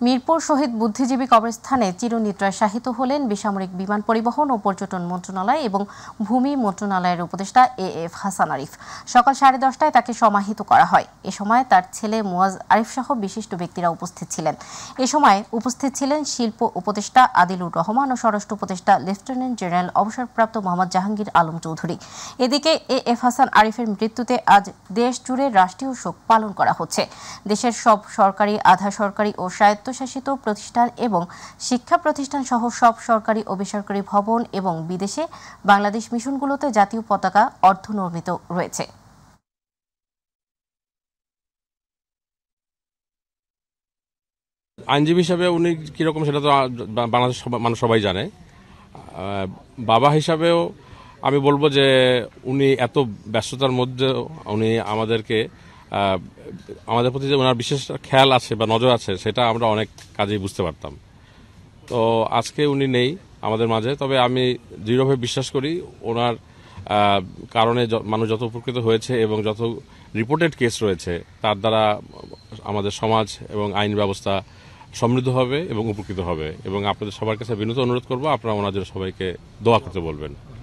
মিরপুর শহীদ বুদ্ধিজীবী কবরস্থানে চিরনিদ্রায় শায়িত হলেন বেসামরিক বিমান পরিবহন ও পর্যটন মন্ত্রণালয় এবং ভূমি মন্ত্রণালয়ের উপদেষ্টা এএফ হাসান আরিফ। সকাল 10:30টায় তাকে সমাহিত করা হয়। এ সময় তার ছেলে মুয়াজ আরিফ সহ বিশিষ্ট ব্যক্তিরা উপস্থিত ছিলেন। এ সময় উপস্থিত ছিলেন শিল্প উপদেষ্টা আদিলুর রহমান ও স্বরাষ্ট্র উপদেষ্টা লেফটেন্যান্ট জেনারেল অবসরপ্রাপ্ত মোহাম্মদ জাহাঙ্গীর আলম চৌধুরী। এদিকে এএফ হাসান আরিফের মৃত্যুতে আজ দেশ জুড়ে রাষ্ট্রীয় শোক পালন করা হচ্ছে। দেশের সব সরকারি, আধা সরকারি ও স্বায়ত্তশাসিত প্রতিষ্ঠান এবং শিক্ষা প্রতিষ্ঠান সহ সব সরকারি ও বেসরকারি ভবন এবং বিদেশে বাংলাদেশ মিশনগুলোতে জাতীয় পতাকা অর্ধনমিত রয়েছে। আইনজীবী হিসাবে উনি কিরকম সেটা তো বাংলাদেশ মানুষ সবাই জানে। বাবা হিসাবেও আমি বলবো যে উনি এত ব্যস্ততার মধ্যে উনি আমাদের প্রতি যে ওনার বিশেষ খেয়াল আছে বা নজর আছে সেটা আমরা অনেক কাজেই বুঝতে পারতাম। তো আজকে উনি নেই আমাদের মাঝে, তবে আমি দৃঢ়ভাবে বিশ্বাস করি ওনার কারণে মানুষ যত উপকৃত হয়েছে এবং যত রিপোর্টেড কেস রয়েছে তার দ্বারা আমাদের সমাজ এবং আইন ব্যবস্থা সমৃদ্ধ হবে এবং উপকৃত হবে। এবং আপনাদের সবার কাছে বিনীত অনুরোধ করবো আপনারা ওনাদের সবাইকে দোয়া করতে বলবেন।